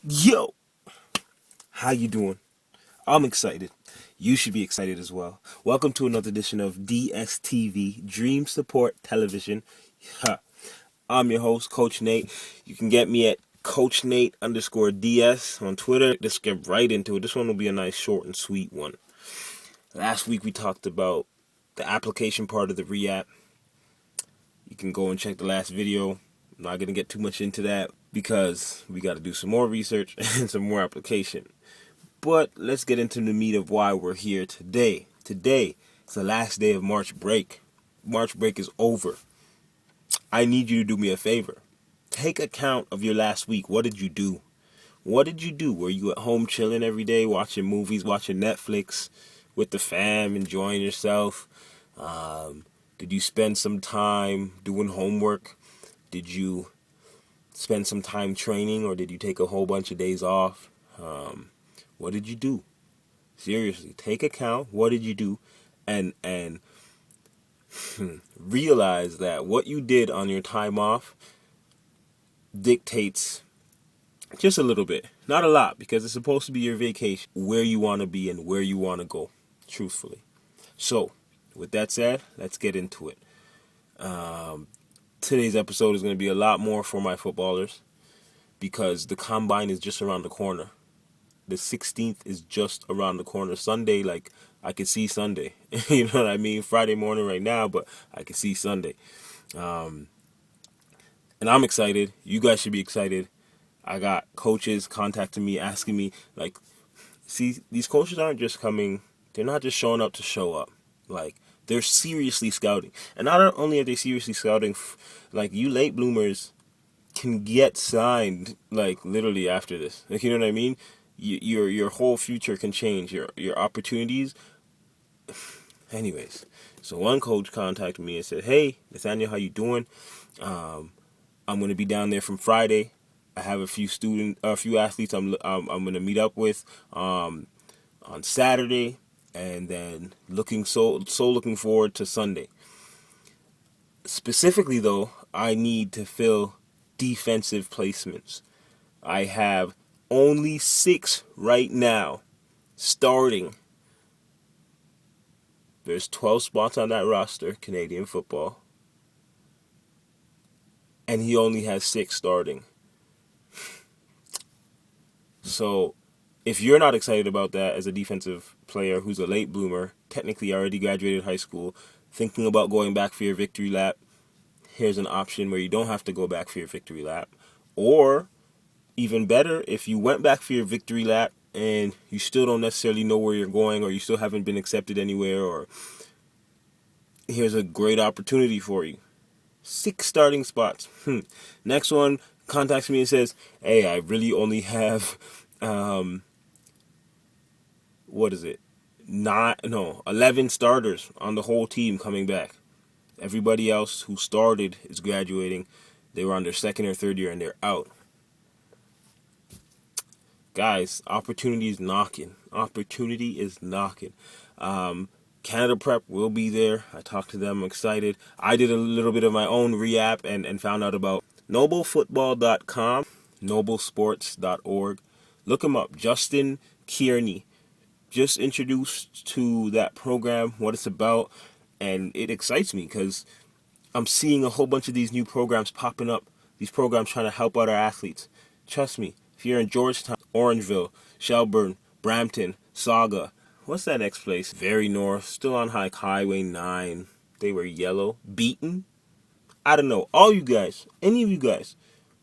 Yo, how you doing? I'm excited. You should be excited as well. Welcome to another edition of DSTV Dream Support Television. Ha. I'm your host, Coach Nate. You can get me at CoachNate_DS on Twitter. Let's get right into it. This one will be a nice, short, and sweet one. Last week we talked about the application part of the re-app. You can go and check the last video. I'm not going to get too much into that because we got to do some more research and some more application. But let's get into the meat of why we're here today. Today is the last day of March break. March break is over. I need you to do me a favor. Take account of your last week. What did you do? What did you do? Were you at home chilling every day, watching movies, watching Netflix with the fam, enjoying yourself? Did you spend some time doing homework? Did you spend some time training, or did you take a whole bunch of days off? What did you do? Seriously, take account. What did you do? And realize that what you did on your time off dictates just a little bit. Not a lot, because it's supposed to be your vacation, where you want to be and where you want to go, truthfully. So, with that said, let's get into it. Today's episode is going to be a lot more for my footballers because the combine is just around the corner. The 16th is just around the corner. Sunday, like, I can see Sunday. You know what I mean? Friday morning right now, but I can see Sunday. And I'm excited. You guys should be excited. I got coaches contacting me, asking me, like, see, these coaches aren't just coming, they're not just showing up to show up. Like, they're seriously scouting. And not only are they seriously scouting, like, you late bloomers can get signed, like, literally after this. Like, you know what I mean? Your whole future can change. Your opportunities. Anyways, so one coach contacted me and said, "Hey, Nathaniel, how you doing? I'm going to be down there from Friday. I have a few athletes I'm going to meet up with on Saturday, and then looking forward to Sunday. Specifically, though, I need to fill defensive placements. I have only 6 right now starting. There's 12 spots on that roster, Canadian football, and he only has 6 starting. So, if you're not excited about that as a defensive player who's a late bloomer, technically already graduated high school, thinking about going back for your victory lap, here's an option where you don't have to go back for your victory lap. Or, even better, if you went back for your victory lap and you still don't necessarily know where you're going, or you still haven't been accepted anywhere, or here's a great opportunity for you. 6 starting spots. Next one contacts me and says, "Hey, I really only have, 11 starters on the whole team coming back. Everybody else who started is graduating. They were on their second or third year and they're out." Guys, opportunity is knocking. Opportunity is knocking. Canada Prep will be there. I talked to them. I'm excited. I did a little bit of my own re-app and found out about noblefootball.com, noblesports.org. Look him up. Justin Kearney. Just introduced to that program, what it's about, and it excites me because I'm seeing a whole bunch of these new programs popping up. These programs trying to help out our athletes. Trust me, if you're in Georgetown, Orangeville, Shelburne, Brampton, Saga, what's that next place? Very north, still on Highway 9. They were yellow. Beaton? I don't know. All you guys, any of you guys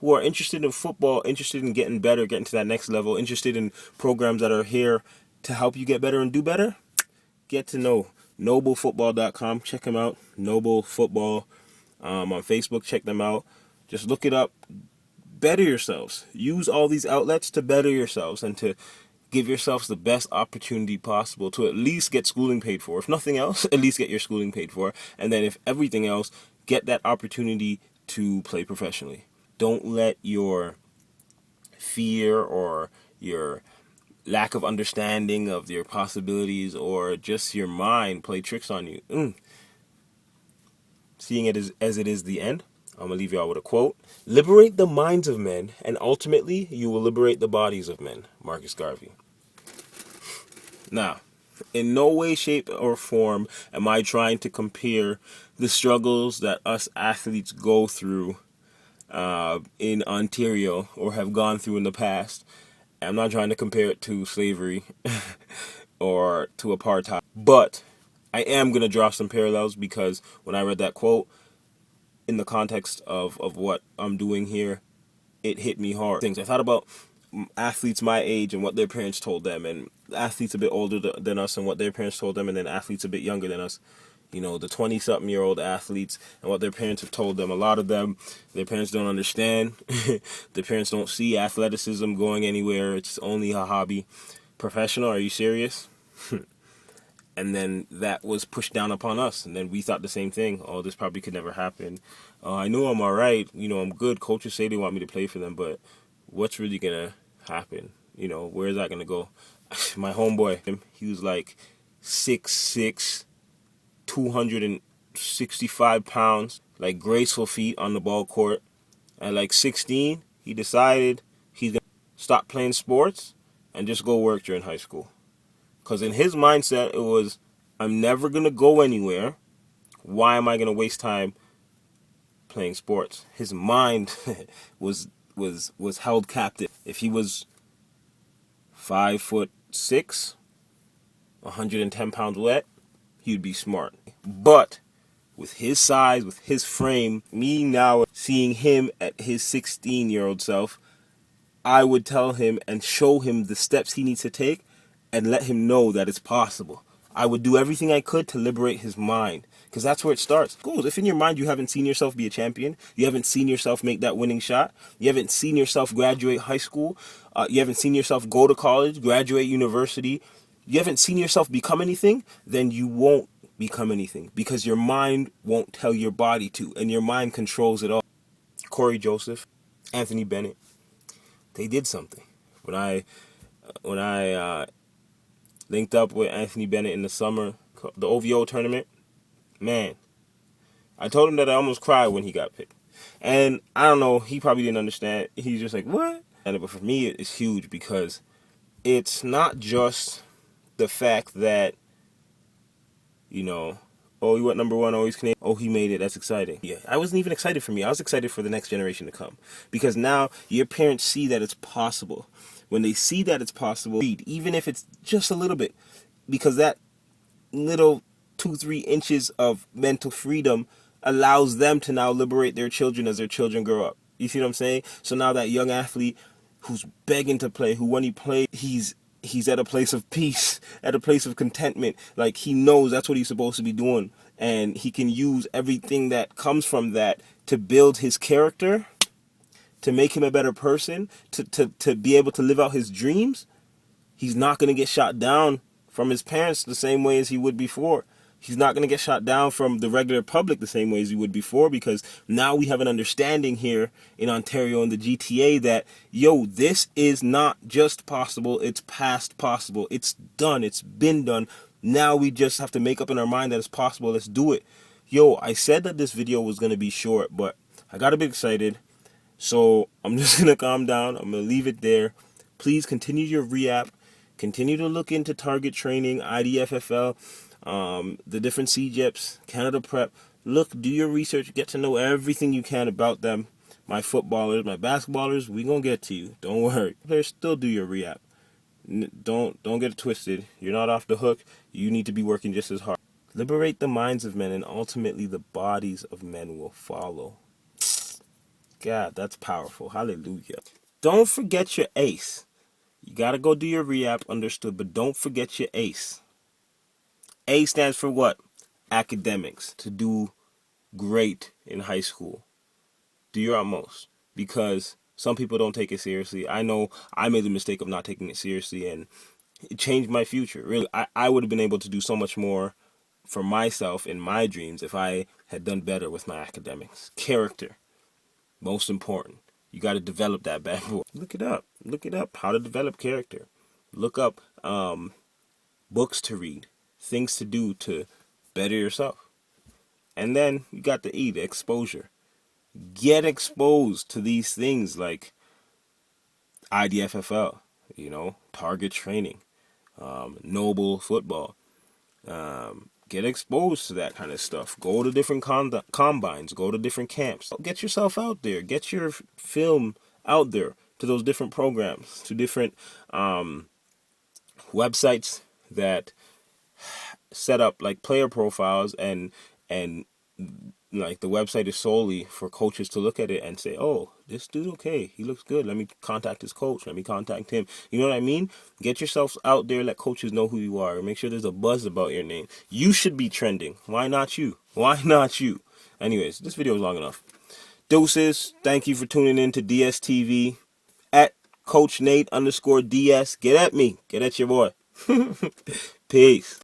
who are interested in football, interested in getting better, getting to that next level, interested in programs that are here to help you get better and do better, get to know noblefootball.com. Check them out. Noble Football on Facebook. Check them out. Just look it up. Better yourselves. Use all these outlets to better yourselves and to give yourselves the best opportunity possible to at least get schooling paid for. If nothing else, at least get your schooling paid for. And then if everything else, get that opportunity to play professionally. Don't let your fear or your lack of understanding of your possibilities or just your mind play tricks on you. Seeing it as it is the end, I'm going to leave y'all with a quote. Liberate the minds of men, and ultimately you will liberate the bodies of men. Marcus Garvey. Now, in no way, shape, or form am I trying to compare the struggles that us athletes go through in Ontario or have gone through in the past. I'm not trying to compare it to slavery or to apartheid. But I am going to draw some parallels because when I read that quote, in the context of what I'm doing here, it hit me hard. Things I thought about athletes my age and what their parents told them, and athletes a bit older than us and what their parents told them, and then athletes a bit younger than us. You know, the 20-something-year-old athletes and what their parents have told them. A lot of them, their parents don't understand. Their parents don't see athleticism going anywhere. It's only a hobby. Professional, are you serious? And then that was pushed down upon us. And then we thought the same thing. Oh, this probably could never happen. I know I'm all right. You know, I'm good. Coaches say they want me to play for them, but what's really going to happen? You know, where is that going to go? My homeboy, he was like 6'6", 265 pounds, like graceful feet on the ball court. At like 16, he decided he's going to stop playing sports and just go work during high school. Because in his mindset, it was, I'm never going to go anywhere. Why am I going to waste time playing sports? His mind was held captive. If he was 5'6", 110 pounds wet, he'd be smart. But with his size, with his frame, me now seeing him at his 16-year-old self, I would tell him and show him the steps he needs to take and let him know that it's possible. I would do everything I could to liberate his mind, because that's where it starts. Cool. If in your mind you haven't seen yourself be a champion, you haven't seen yourself make that winning shot, you haven't seen yourself graduate high school, you haven't seen yourself go to college, graduate university, you haven't seen yourself become anything, then you won't become anything, because your mind won't tell your body to, and your mind controls it all. Corey Joseph, Anthony Bennett, they did something. When I linked up with Anthony Bennett in the summer, the OVO tournament, man, I told him that I almost cried when he got picked. And I don't know, he probably didn't understand. He's just like, what? But for me, it's huge because it's not just the fact that, you know, oh, he went number one, oh, he's Canadian, oh, he made it, that's exciting. Yeah, I wasn't even excited for me. I was excited for the next generation to come. Because now your parents see that it's possible. When they see that it's possible, even if it's just a little bit, because that little 2-3 inches of mental freedom allows them to now liberate their children as their children grow up. You see what I'm saying? So now that young athlete who's begging to play, who when he plays, he's at a place of peace, at a place of contentment. Like, he knows that's what he's supposed to be doing, and he can use everything that comes from that to build his character, to make him a better person, to be able to live out his dreams. He's not going to get shot down from his parents the same way as he would before. He's not going to get shot down from the regular public the same way as he would before, because now we have an understanding here in Ontario and the GTA that, yo, this is not just possible, it's past possible. It's done. It's been done. Now we just have to make up in our mind that it's possible. Let's do it. Yo, I said that this video was going to be short, but I got a bit excited. So I'm just going to calm down. I'm going to leave it there. Please continue your re-app. Continue to look into target training, IDFFL, the different CJEPs, Canada Prep. Look, do your research. Get to know everything you can about them. My footballers, my basketballers, we going to get to you. Don't worry. Players, still do your re-app. Don't get it twisted. You're not off the hook. You need to be working just as hard. Liberate the minds of men, and ultimately the bodies of men will follow. God, that's powerful. Hallelujah. Don't forget your ACE. You got to go do your re-app, understood, but don't forget your ACE. A stands for what? Academics. To do great in high school. Do your utmost. Because some people don't take it seriously. I know I made the mistake of not taking it seriously, and it changed my future. Really, I would have been able to do so much more for myself in my dreams if I had done better with my academics. Character. Most important. You got to develop that bad boy. Look it up. Look it up. How to develop character. Look up books to read. Things to do to better yourself. And then you got the E, the exposure. Get exposed to these things like IDFFL, target training, noble football. Get exposed to that kind of stuff. Go to different combines. Go to different camps. Get yourself out there. Get your film out there to those different programs, to different websites that set up like player profiles, and like the website is solely for coaches to look at it and say, oh, this dude, okay, he looks good, let me contact his coach, let me contact him. You know what I mean? Get yourself out there, let coaches know who you are, make sure there's a buzz about your name. You should be trending. Why not you? Anyways, this video is long enough. Deuces, thank you for tuning in to DSTV at Coach Nate _DS. Get at me, get at your boy. Peace.